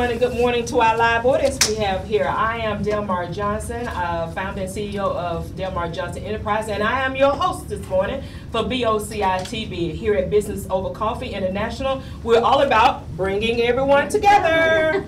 everyone, and good morning to our live audience we have here. I am Delmar Johnson, founder and CEO of Delmar Johnson Enterprise, and I am your host this morning for BOCI TV here at Business Over Coffee International. We're all about bringing everyone together.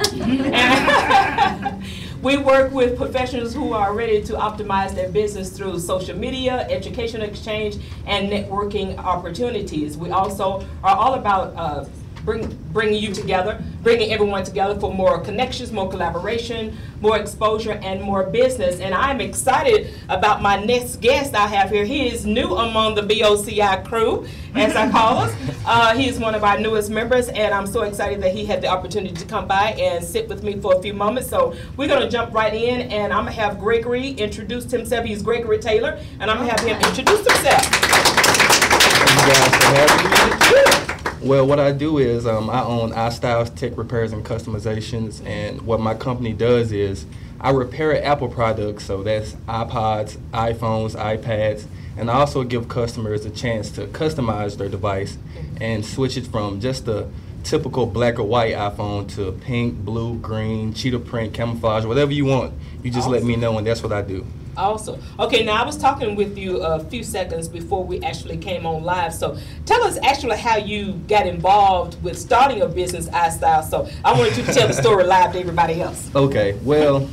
We work with professionals who are ready to optimize their business through social media, educational exchange, and networking opportunities. We also are all about bringing you together, bringing everyone together for more connections, more collaboration, more exposure, and more business. And I'm excited about my next guest I have here. He is new among the BOCI crew, as I call us. He is one of our newest members, and I'm so excited that he had the opportunity to come by and sit with me for a few moments. So we're going to jump right in, and I'm going to have Gregory introduce himself. He's Gregory Taylor, and I'm going to have him introduce himself. Thank you guys for having me. Well, what I do is I own iStyles Tech Repairs and Customizations, and what my company does is I repair Apple products, so that's iPods, iPhones, iPads, and I also give customers a chance to customize their device and switch it from just the typical black or white iPhone to pink, blue, green, cheetah print, camouflage, whatever you want. You just let me know, and that's what I do. Awesome. Okay, now I was talking with you a few seconds before we actually came on live. So tell us actually how you got involved with starting a business, iStyle. So I wanted you to tell the story live to everybody else. Okay, well,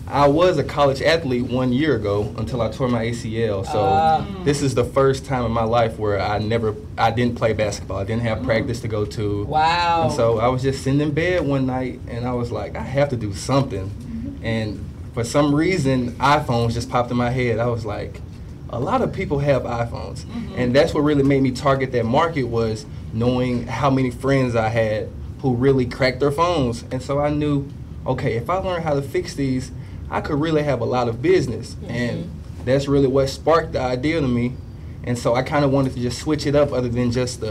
I was a college athlete 1 year ago until I tore my ACL. So this is the first time in my life where I didn't play basketball. I didn't have practice to go to. Wow. And so I was just sitting in bed one night and I was like, I have to do something. And for some reason, iPhones just popped in my head. I was like, a lot of people have iPhones. And that's what really made me target that market, was knowing how many friends I had who really cracked their phones. And so I knew, okay, if I learn how to fix these, I could really have a lot of business. And that's really what sparked the idea to me. And so I kind of wanted to just switch it up, other than just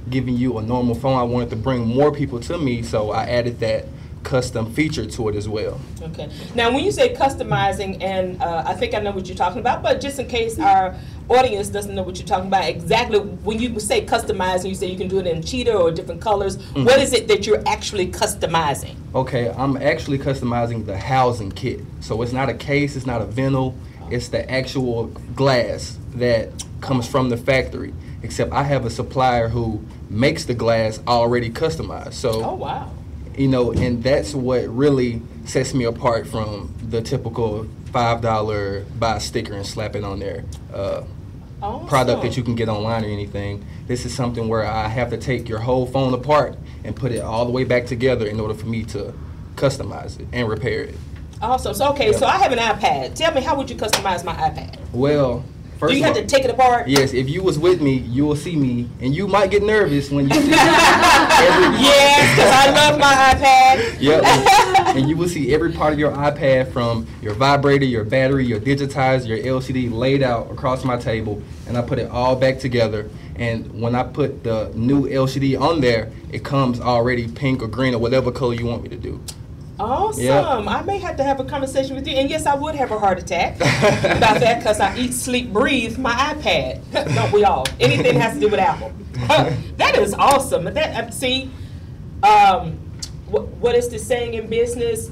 giving you a normal phone. I wanted to bring more people to me, so I added that custom feature to it as well. Okay. Now, when you say customizing, and I think I know what you're talking about, but just in case our audience doesn't know what you're talking about, exactly when you say customizing, you say you can do it in cheetah or different colors. What is it that you're actually customizing? Okay, I'm actually customizing the housing kit. So it's not a case, it's not a vinyl, it's the actual glass that comes from the factory. Except I have a supplier who makes the glass already customized. So, oh, wow. You know, and that's what really sets me apart from the typical $5 buy a sticker and slap it on there product that you can get online or anything. This is something where I have to take your whole phone apart and put it all the way back together in order for me to customize it and repair it. Awesome. So, okay, so I have an iPad. Tell me, how would you customize my iPad? Well, first do you have to take it apart? Yes, if you was with me, you will see me, and you might get nervous when you see yes, because I love my iPad. Yep, and you will see every part of your iPad, from your vibrator, your battery, your digitizer, your LCD, laid out across my table, and I put it all back together. And when I put the new LCD on there, it comes already pink or green or whatever color you want me to do. Awesome. Yep. I may have to have a conversation with you. And yes, I would have a heart attack about that, because I eat, sleep, breathe my iPad. Don't we all? Anything that has to do with Apple. That is awesome. That, see, what is the saying in business?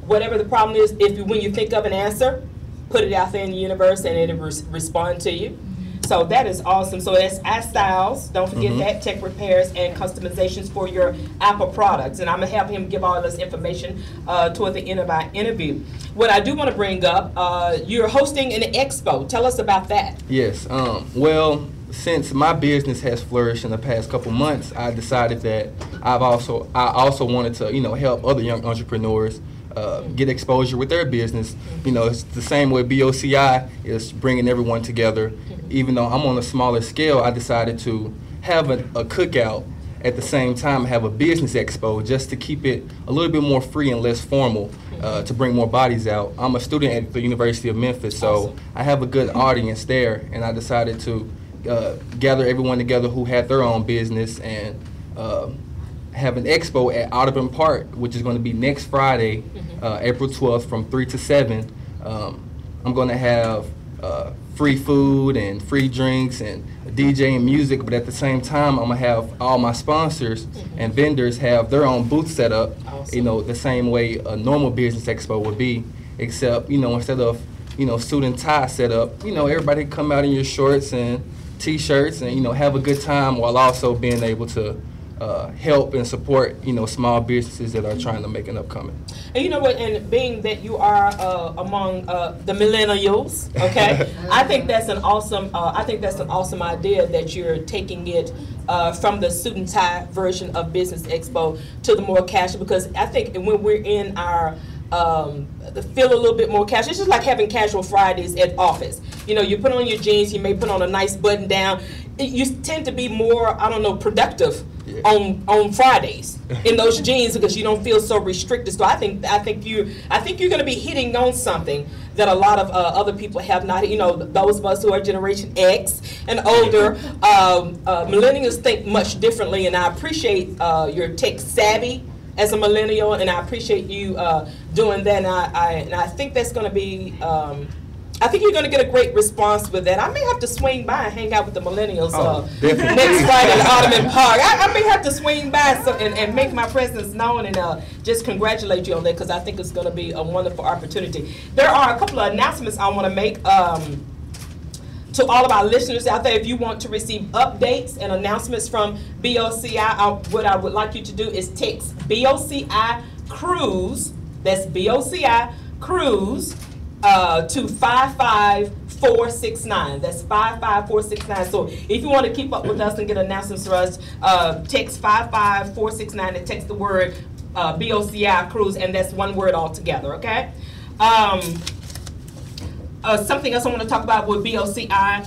Whatever the problem is, when you think of an answer, put it out there in the universe and it'll respond to you. So that is awesome. So that's iStyles. Don't forget that, tech repairs and customizations for your Apple products. And I'm going to have him give all this information toward the end of our interview. What I do want to bring up, you're hosting an expo. Tell us about that. Yes. Well, since my business has flourished in the past couple months, I decided that I also wanted to, help other young entrepreneurs get exposure with their business. It's the same way BOCI is bringing everyone together. Even though I'm on a smaller scale, I decided to have a cookout at the same time, have a business expo, just to keep it a little bit more free and less formal, to bring more bodies out. I'm a student at the University of Memphis, so I have a good audience there, and I decided to gather everyone together who had their own business and have an expo at Audubon Park, which is going to be next Friday, April 12th from 3 to 7. I'm going to have free food and free drinks and DJ and music, but at the same time, I'm gonna have all my sponsors and vendors have their own booth set up, you know, the same way a normal business expo would be, except, you know, instead of, you know, suit and tie set up, you know, everybody come out in your shorts and t-shirts and, you know, have a good time while also being able to help and support, you know, small businesses that are trying to make an upcoming. And you know what, and being that you are among the millennials, okay, I think that's an awesome idea that you're taking it from the suit and tie version of Business Expo to the more casual, because I think when we're in our feel a little bit more casual. It's just like having casual Fridays at office. You know, you put on your jeans, you may put on a nice button down. You tend to be more, I don't know, productive on Fridays in those jeans because you don't feel so restricted. So I think you're going to be hitting on something that a lot of other people have not. You know, those of us who are Generation X and older, millennials think much differently, and I appreciate your tech savvy as a millennial, and I appreciate you doing that. And I think that's going to be. I think you're going to get a great response with that. I may have to swing by and hang out with the millennials next Friday at Ottoman Park. I may have to swing by and make my presence known and just congratulate you on that, because I think it's going to be a wonderful opportunity. There are a couple of announcements I want to make to all of our listeners out there. If you want to receive updates and announcements from BOCI, what I would like you to do is text BOCI Cruise, that's BOCI Cruise, to 55469. That's 55469. So if you want to keep up with us and get announcements for us, text 55469 and text the word BOCI Cruise, and that's one word altogether, okay? Something else I want to talk about with BOCI,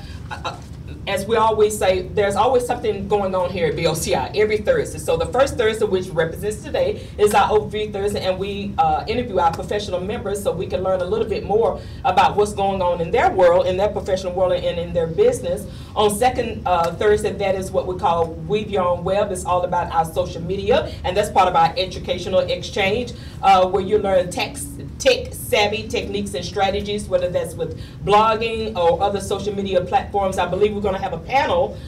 as we always say, there's always something going on here at BOCI every Thursday. So the first Thursday, which represents today, is our Overview Thursday, and we interview our professional members so we can learn a little bit more about what's going on in their world, in their professional world, and in their business. On second Thursday, that is what we call Weave Your Own Web. It's all about our social media, and that's part of our educational exchange, where you learn tech-savvy techniques and strategies, whether that's with blogging or other social media platforms. I believe we're going to have a panel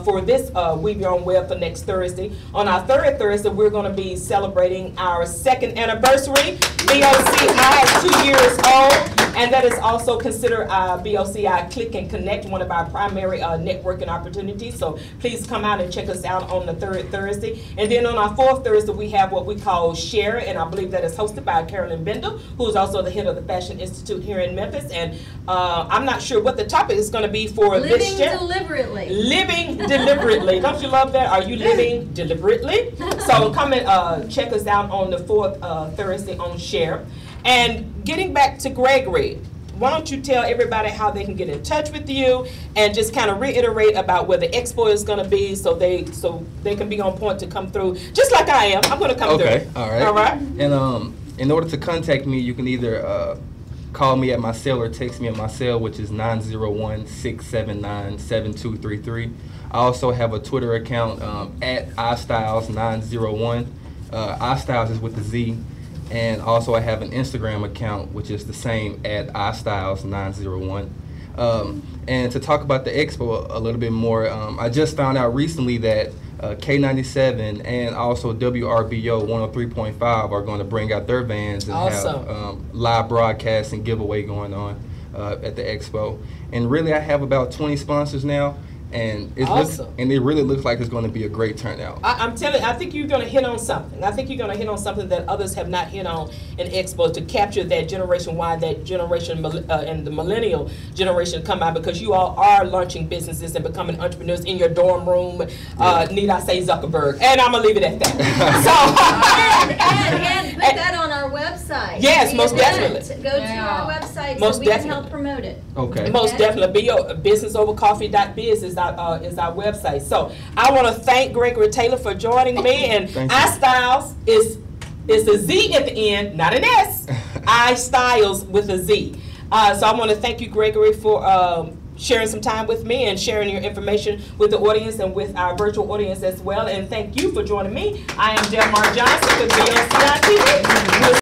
for this Weave Your Own Web for next Thursday. On our third Thursday, we're going to be celebrating our second anniversary. BOCI is 2 years old, and that is also considered BOCI Click and Connect, one of our primary networking opportunities. So please come out and check us out on the third Thursday. And then on our fourth Thursday, we have what we call Share, and I believe that is hosted by Carolyn Bendel, who is also the head of the Fashion Institute here in Memphis. And I'm not sure what the topic is going to be for this year. Living deliberately. Don't you love that? Are you living deliberately? So come and check us out on the fourth Thursday on Share. And getting back to Gregory, why don't you tell everybody how they can get in touch with you and just kind of reiterate about where the expo is going to be, so they can be on point to come through, just like I am. I'm going to come through. Okay, all right. All right. And in order to contact me, you can either call me at my cell or text me at my cell, which is 901-679-7233. I also have a Twitter account at iStyles901. iStyles is with the Z. And also I have an Instagram account, which is the same at iStyles901. And to talk about the expo a little bit more, I just found out recently that K97 and also WRBO 103.5 are going to bring out their vans and have live broadcasts and giveaway going on at the expo. And really, I have about 20 sponsors now. And it really looks like it's going to be a great turnout. I'm telling you, I think you're going to hit on something. I think you're going to hit on something that others have not hit on in Expo, to capture that Generation Y, that generation, and the millennial generation come out, because you all are launching businesses and becoming entrepreneurs in your dorm room. Need I say Zuckerberg? And I'm going to leave it at that. and put that on our website. Yes, most definitely. Go to our website so we can help promote it. Okay. Most definitely. businessovercoffee.biz is our website. So I want to thank Gregory Taylor for joining me. And iStyles is a Z at the end, not an S. iStyles with a Z. So I want to thank you, Gregory, for sharing some time with me and sharing your information with the audience and with our virtual audience as well. And thank you for joining me. I am Delmar Johnson with BOCI TV.